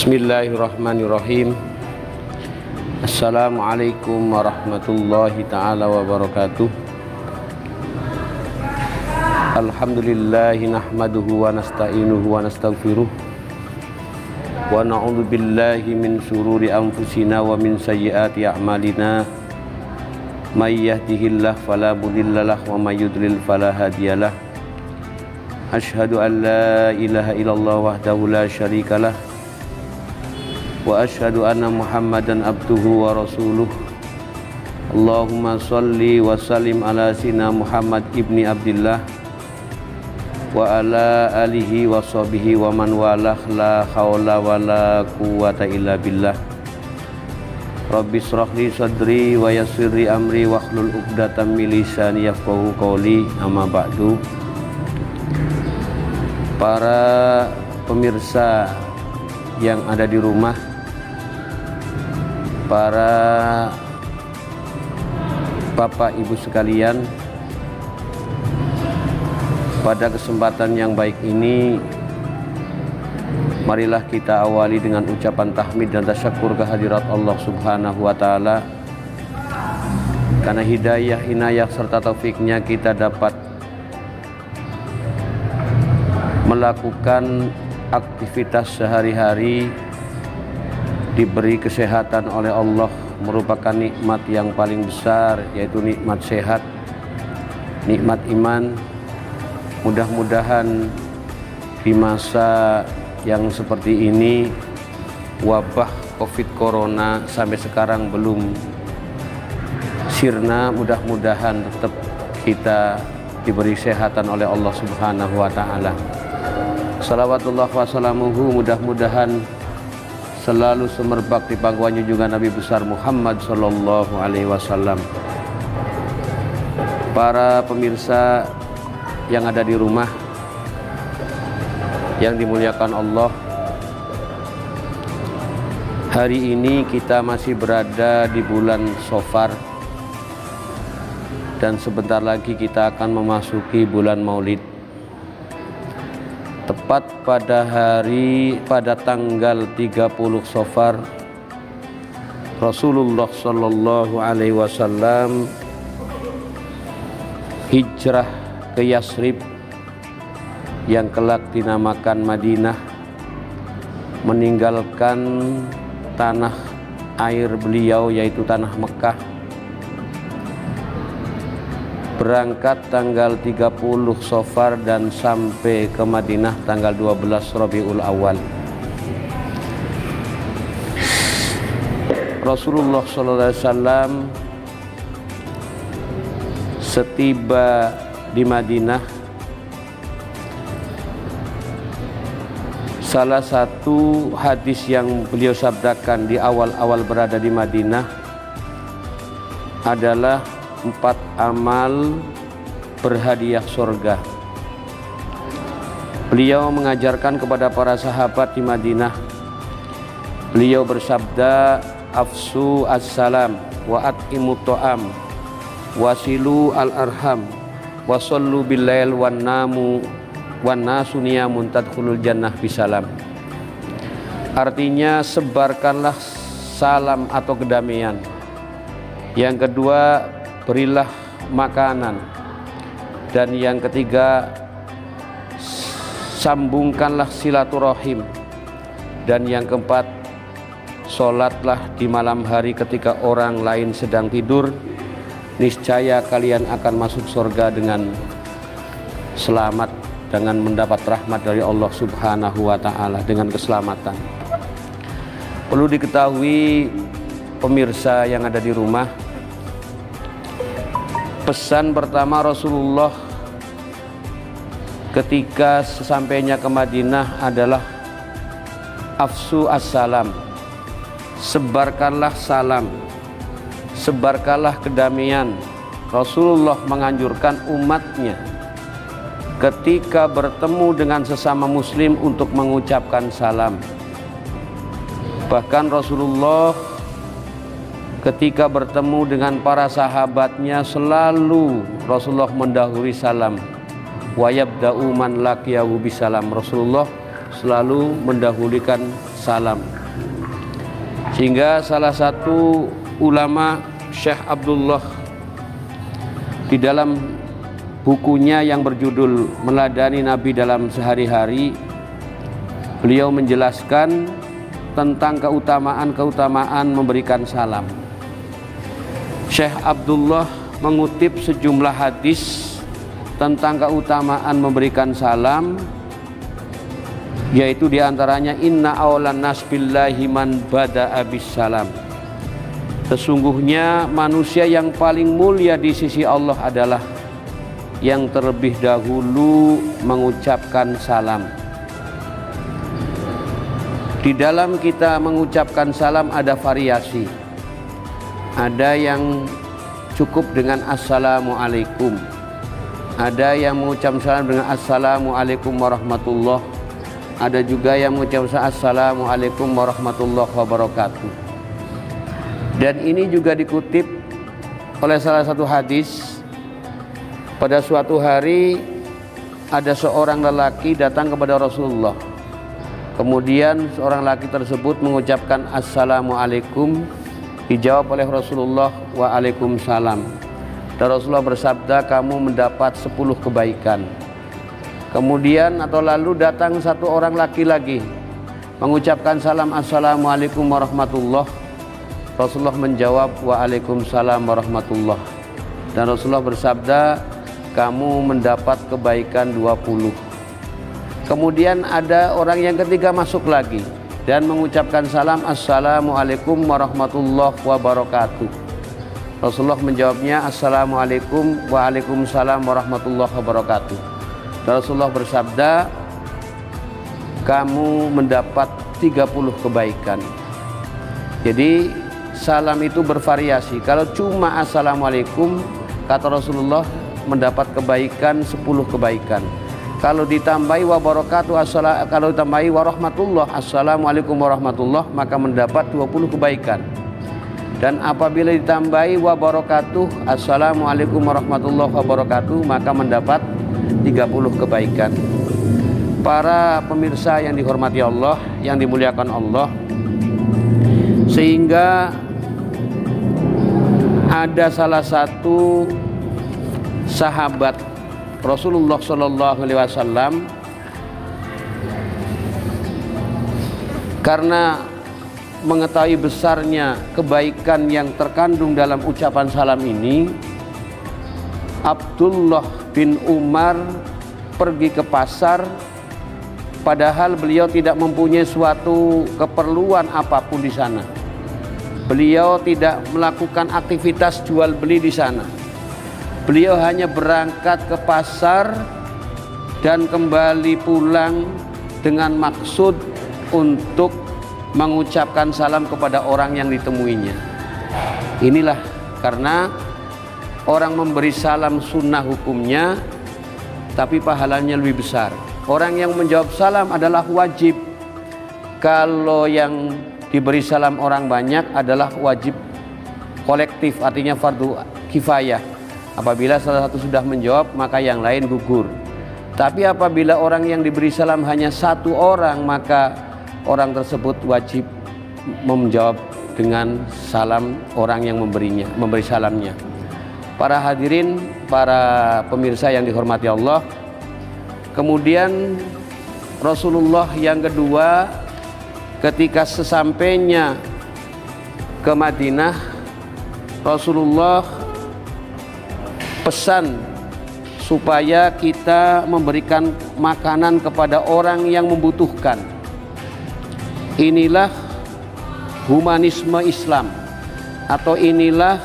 Bismillahirrahmanirrahim. Assalamualaikum warahmatullahi ta'ala wabarakatuh. Alhamdulillahi nahmaduhu wa nasta'inuhu wa nastaghfiruh wa na'udzu billahi min syururi anfusina wa min sayyiati a'malina. May yahdihillahu fala mudhillalah wa may yudlil fala hadiyalah. Asyhadu an la ilaha illallah wahdahu la syarikalah wa asyhadu anna Muhammadan abduhu wa rasuluh. Allahumma sholli wa sallim ala sayyidina Muhammad ibni Abdillah wa ala alihi wa sahbihi wa man walah. La haula wa la quwwata illa billah. Rabbi shrah li sadri wa yassir li amri wahlul 'uqdatam min lisani yafqahu qawli. Amma ba'du. Para pemirsa yang ada di rumah, para bapak ibu sekalian, pada kesempatan yang baik ini marilah kita awali dengan ucapan tahmid dan tasyakur kehadirat Allah Subhanahu wa ta'ala, karena hidayah, inayah serta taufiknya kita dapat melakukan aktivitas sehari-hari, diberi kesehatan oleh Allah, merupakan nikmat yang paling besar, yaitu nikmat sehat, nikmat iman. Mudah-mudahan di masa yang seperti ini, wabah COVID Corona sampai sekarang belum sirna, mudah-mudahan tetap kita diberi kesehatan oleh Allah Subhanahu wa ta'ala. Salawatullah wassalamuhu, mudah-mudahan selalu semerbak di pangkuan junjungan Nabi besar Muhammad sallallahu alaihi wasallam. Para pemirsa yang ada di rumah yang dimuliakan Allah, hari ini kita masih berada di bulan Shafar dan sebentar lagi kita akan memasuki bulan Maulid. Tepat pada tanggal 30 Shafar, Rasulullah sallallahu alaihi wasallam hijrah ke Yasrib yang kelak dinamakan Madinah, meninggalkan tanah air beliau yaitu tanah Mekah, berangkat tanggal 30 Shafar dan sampai ke Madinah tanggal 12 Rabiul Awal. Rasulullah SAW setiba di Madinah, salah satu hadis yang beliau sabdakan di awal-awal berada di Madinah adalah 4 amal berhadiah surga. Beliau mengajarkan kepada para sahabat di Madinah. Beliau bersabda, afsu as-salam wa at'imut ta'am wasilu al-arham wasallu bil-lail wan nasu niyamun tadkhulul jannah bisalam. Artinya, sebarkanlah salam atau kedamaian. Yang kedua, berilah makanan. Dan yang ketiga, sambungkanlah silaturahim. Dan yang keempat, sholatlah di malam hari ketika orang lain sedang tidur. Niscaya kalian akan masuk surga dengan selamat, dengan mendapat rahmat dari Allah Subhanahu wa ta'ala, dengan keselamatan. Perlu diketahui pemirsa yang ada di rumah, pesan pertama Rasulullah ketika sesampainya ke Madinah adalah afsu as-salam, sebarkanlah salam, sebarkanlah kedamaian. Rasulullah menganjurkan umatnya ketika bertemu dengan sesama muslim untuk mengucapkan salam. Bahkan Rasulullah ketika bertemu dengan para sahabatnya selalu Rasulullah mendahului salam. Wa yabda'u man laqiyahu bisalam. Rasulullah selalu mendahulukan salam. Sehingga salah satu ulama, Syekh Abdullah, di dalam bukunya yang berjudul Meladani Nabi dalam Sehari-hari, beliau menjelaskan tentang keutamaan memberikan salam. Syekh Abdullah mengutip sejumlah hadis tentang keutamaan memberikan salam, yaitu diantaranya inna awlan nas billahi man bada'a bis salam. Sesungguhnya manusia yang paling mulia di sisi Allah adalah yang terlebih dahulu mengucapkan salam. Di dalam kita mengucapkan salam ada variasi. Ada yang cukup dengan assalamualaikum. Ada yang mengucap salam dengan assalamualaikum warahmatullah. Ada juga yang mengucap assalamualaikum warahmatullahi wabarakatuh. Dan ini juga dikutip oleh salah satu hadis. Pada suatu hari ada seorang lelaki datang kepada Rasulullah. Kemudian seorang laki tersebut mengucapkan assalamualaikum, dijawab oleh Rasulullah waalaikumsalam. Dan Rasulullah bersabda, kamu mendapat 10 kebaikan. Kemudian atau lalu datang satu orang laki-laki mengucapkan salam assalamualaikum warahmatullah. Rasulullah menjawab waalaikumsalam warahmatullah. Dan Rasulullah bersabda, kamu mendapat kebaikan 20. Kemudian ada orang yang ketiga masuk lagi dan mengucapkan salam assalamualaikum warahmatullahi wabarakatuh. Rasulullah menjawabnya assalamualaikum waalaikumsalam warahmatullahi wabarakatuh. Dan Rasulullah bersabda, kamu mendapat 30 kebaikan. Jadi salam itu bervariasi. Kalau cuma assalamualaikum, kata Rasulullah, mendapat kebaikan 10 kebaikan. Kalau ditambahi wabarakatuh, kalau ditambahi warahmatullah, assalamualaikum warahmatullah, maka mendapat 20 kebaikan. Dan apabila ditambahi wabarakatuh, assalamualaikum warahmatullahi wabarakatuh, maka mendapat 30 kebaikan. Para pemirsa yang dihormati Allah, yang dimuliakan Allah, sehingga ada salah satu sahabat Rasulullah Shallallahu Alaihi Wasallam, karena mengetahui besarnya kebaikan yang terkandung dalam ucapan salam ini, Abdullah bin Umar pergi ke pasar, padahal beliau tidak mempunyai suatu keperluan apapun di sana. Beliau tidak melakukan aktivitas jual beli di sana. Beliau hanya berangkat ke pasar dan kembali pulang dengan maksud untuk mengucapkan salam kepada orang yang ditemuinya. Inilah karena orang memberi salam sunnah hukumnya, tapi pahalanya lebih besar. Orang yang menjawab salam adalah wajib. Kalau yang diberi salam orang banyak adalah wajib kolektif, artinya fardu kifayah. Apabila salah satu sudah menjawab, maka yang lain gugur. Tapi apabila orang yang diberi salam hanya satu orang, maka orang tersebut wajib menjawab dengan salam orang yang memberi salamnya. Para hadirin, para pemirsa yang dihormati Allah, kemudian Rasulullah yang kedua, ketika sesampainya ke Madinah, Rasulullah pesan supaya kita memberikan makanan kepada orang yang membutuhkan. Inilah humanisme Islam, atau inilah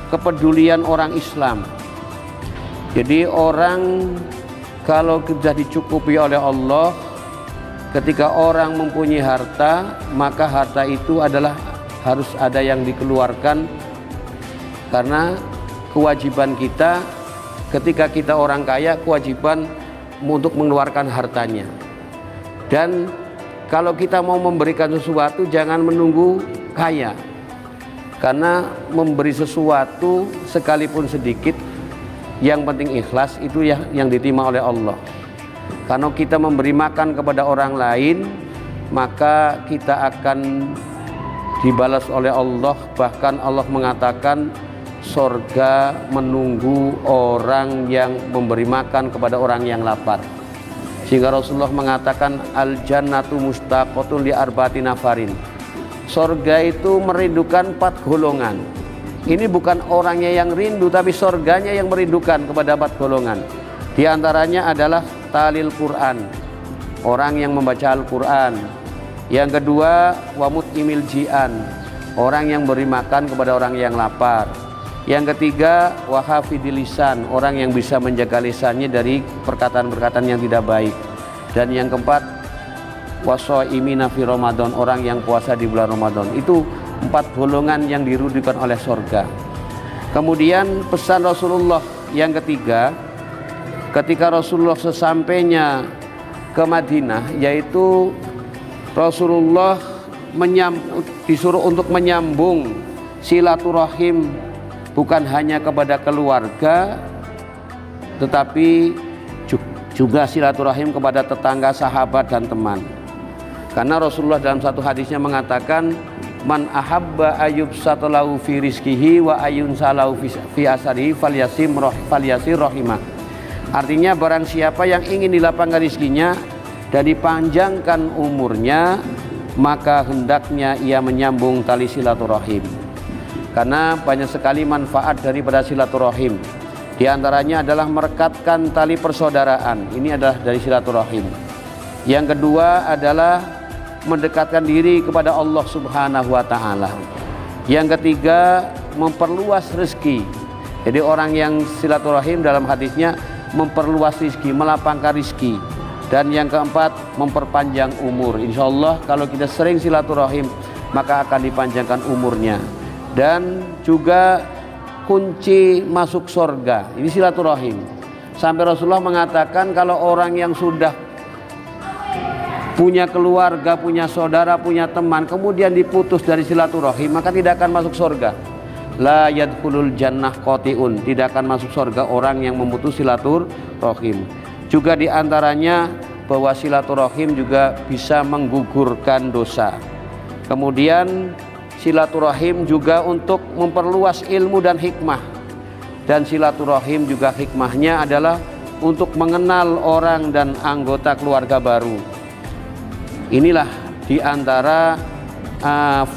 kepedulian orang Islam. Jadi orang kalau sudah dicukupi oleh Allah, ketika orang mempunyai harta, maka harta itu adalah harus ada yang dikeluarkan, karena kewajiban kita ketika kita orang kaya, kewajiban untuk mengeluarkan hartanya. Dan kalau kita mau memberikan sesuatu, jangan menunggu kaya, karena memberi sesuatu sekalipun sedikit, yang penting ikhlas, itu yang diterima oleh Allah. Karena kita memberi makan kepada orang lain, maka kita akan dibalas oleh Allah. Bahkan Allah mengatakan surga menunggu orang yang memberi makan kepada orang yang lapar. Sehingga Rasulullah mengatakan al-jannatu mustaqotun li arba'ati nafarin. Surga itu merindukan 4 golongan. Ini bukan orangnya yang rindu, tapi surganya yang merindukan kepada 4 golongan. Di antaranya adalah talil Quran, orang yang membaca Al-Quran. Yang kedua, wamut imil ji'an, orang yang beri makan kepada orang yang lapar. Yang ketiga, wahafidil lisan, orang yang bisa menjaga lisannya dari perkataan-perkataan yang tidak baik. Dan yang keempat, wasoimina fi Ramadan, orang yang puasa di bulan Ramadan. Itu 4 golongan yang dirudikan oleh surga. Kemudian pesan Rasulullah yang ketiga, ketika Rasulullah sesampainya ke Madinah, yaitu Rasulullah disuruh untuk menyambung silaturahim bukan hanya kepada keluarga, tetapi juga silaturahim kepada tetangga, sahabat, dan teman. Karena Rasulullah dalam satu hadisnya mengatakan, man ahabba ayub satalahu fi rizkihi wa ayun salahu fi asarihi falyasir rahimah. Artinya barang siapa yang ingin dilapangkan rizkinya dan dipanjangkan umurnya, maka hendaknya ia menyambung tali silaturahim. Karena banyak sekali manfaat daripada silaturahim. Di antaranya adalah merekatkan tali persaudaraan. Ini adalah dari silaturahim. Yang kedua adalah mendekatkan diri kepada Allah Subhanahu wa taala. Yang ketiga, memperluas rezeki. Jadi orang yang silaturahim dalam hadisnya memperluas rezeki, melapangkan rezeki. Dan yang keempat, memperpanjang umur. Insya Allah kalau kita sering silaturahim, maka akan dipanjangkan umurnya. Dan juga kunci masuk surga, ini silaturahim. Sampai Rasulullah mengatakan kalau orang yang sudah punya keluarga, punya saudara, punya teman, kemudian diputus dari silaturahim, maka tidak akan masuk surga. La yadkhulul jannah qati'un, tidak akan masuk surga orang yang memutus silaturahim. Juga diantaranya bahwa silaturahim juga bisa menggugurkan dosa. Kemudian silaturahim juga untuk memperluas ilmu dan hikmah. Dan silaturahim juga hikmahnya adalah untuk mengenal orang dan anggota keluarga baru. Inilah diantara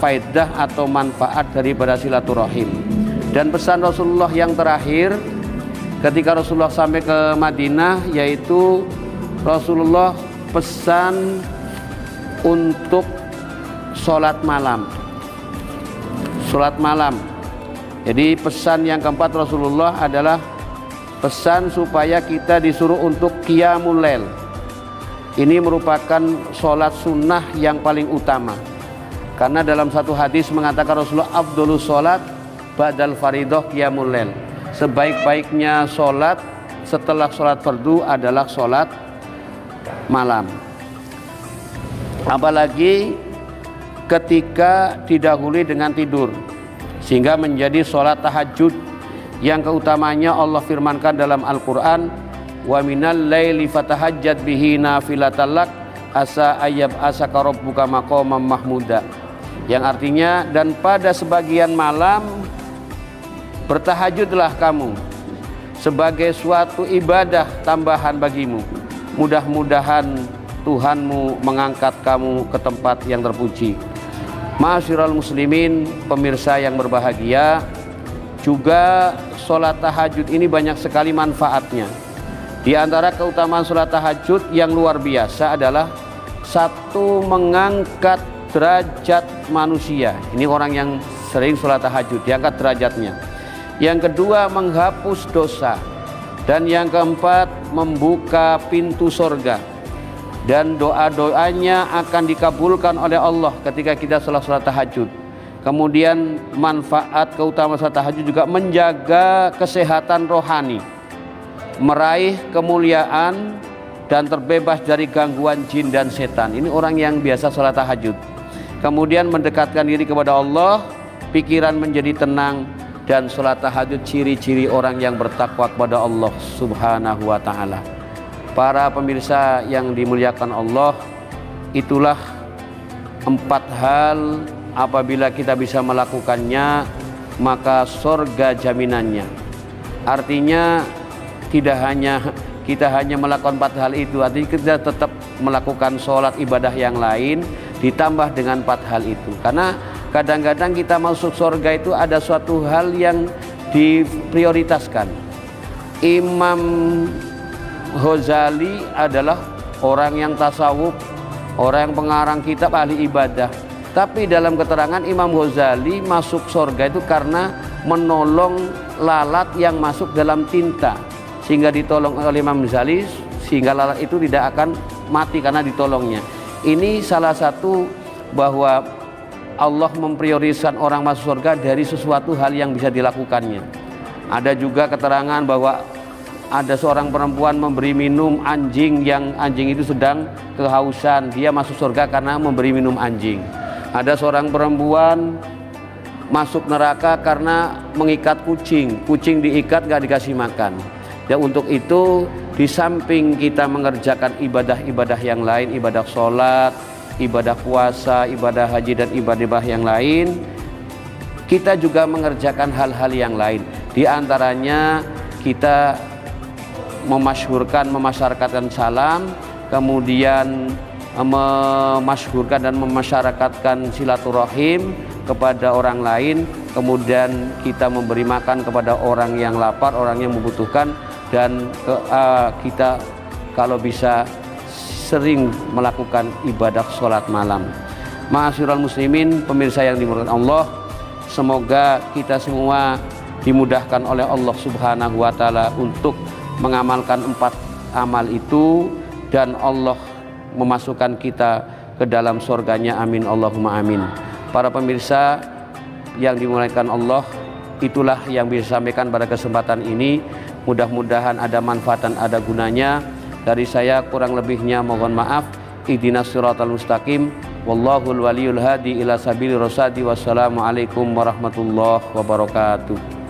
faedah atau manfaat daripada silaturahim. Dan pesan Rasulullah yang terakhir ketika Rasulullah sampai ke Madinah, yaitu Rasulullah pesan untuk sholat malam. Sholat malam. Jadi pesan yang keempat Rasulullah adalah pesan supaya kita disuruh untuk qiyamul lail. Ini merupakan sholat sunnah yang paling utama. Karena dalam satu hadis mengatakan Rasulullah afdhalus sholat ba'dal faridah qiyamul lail. Sebaik-baiknya sholat setelah sholat fardu adalah sholat malam. Apalagi ketika didahului dengan tidur, sehingga menjadi sholat tahajud yang keutamanya Allah firmankan dalam Al-Quran, wa minal laili fatahajjat bihi nafilatan lak asa ayyab asaka rabbuka maqaman mahmuda, yang artinya dan pada sebagian malam bertahajudlah kamu sebagai suatu ibadah tambahan bagimu, mudah-mudahan Tuhanmu mengangkat kamu ke tempat yang terpuji. Ma'asyiral muslimin, pemirsa yang berbahagia, juga sholat tahajud ini banyak sekali manfaatnya. Di antara keutamaan sholat tahajud yang luar biasa adalah satu, mengangkat derajat manusia. Ini orang yang sering sholat tahajud, diangkat derajatnya. Yang kedua, menghapus dosa. Dan yang keempat, membuka pintu surga. Dan doa-doanya akan dikabulkan oleh Allah ketika kita sholat tahajud. Kemudian manfaat keutamaan sholat tahajud juga menjaga kesehatan rohani, meraih kemuliaan dan terbebas dari gangguan jin dan setan. Ini orang yang biasa sholat tahajud. Kemudian mendekatkan diri kepada Allah, pikiran menjadi tenang. Dan sholat tahajud ciri-ciri orang yang bertakwa kepada Allah Subhanahu wa ta'ala. Para pemirsa yang dimuliakan Allah, itulah 4 hal apabila kita bisa melakukannya maka surga jaminannya. Artinya tidak hanya kita melakukan 4 hal itu, artinya kita tetap melakukan sholat ibadah yang lain ditambah dengan 4 hal itu. Karena kadang-kadang kita masuk surga itu ada suatu hal yang diprioritaskan. Imam Ghazali adalah orang yang tasawuf, orang yang pengarang kitab, ahli ibadah. Tapi dalam keterangan Imam Ghazali masuk surga itu karena menolong lalat yang masuk dalam tinta, sehingga ditolong oleh Imam Ghazali, sehingga lalat itu tidak akan mati karena ditolongnya. Ini salah satu bahwa Allah memprioriskan orang masuk surga dari sesuatu hal yang bisa dilakukannya. Ada juga keterangan bahwa ada seorang perempuan memberi minum anjing yang anjing itu sedang kehausan, dia masuk surga karena memberi minum anjing. Ada seorang perempuan masuk neraka karena mengikat kucing, kucing diikat gak dikasih makan. Ya, untuk itu di samping kita mengerjakan ibadah-ibadah yang lain, ibadah sholat, ibadah puasa, ibadah haji dan ibadah yang lain, kita juga mengerjakan hal-hal yang lain. Di antaranya kita memasyarakatkan salam, kemudian memasyhurkan dan memasyarakatkan silaturahim kepada orang lain, kemudian kita memberi makan kepada orang yang lapar, orang yang membutuhkan, dan kita kalau bisa sering melakukan ibadah sholat malam. Ma'asyiral muslimin, pemirsa yang dimuliakan Allah, semoga kita semua dimudahkan oleh Allah Subhanahu wa taala untuk mengamalkan 4 amal itu, dan Allah memasukkan kita ke dalam surganya, amin Allahumma amin. Para pemirsa yang dimuliakan Allah, itulah yang bisa sampaikan pada kesempatan ini. Mudah-mudahan ada manfaat dan ada gunanya. Dari saya kurang lebihnya mohon maaf. Ihdinas siratal mustaqim, wallahul waliyul hadi ila sabili rasadi. Wassalamualaikum warahmatullahi wabarakatuh.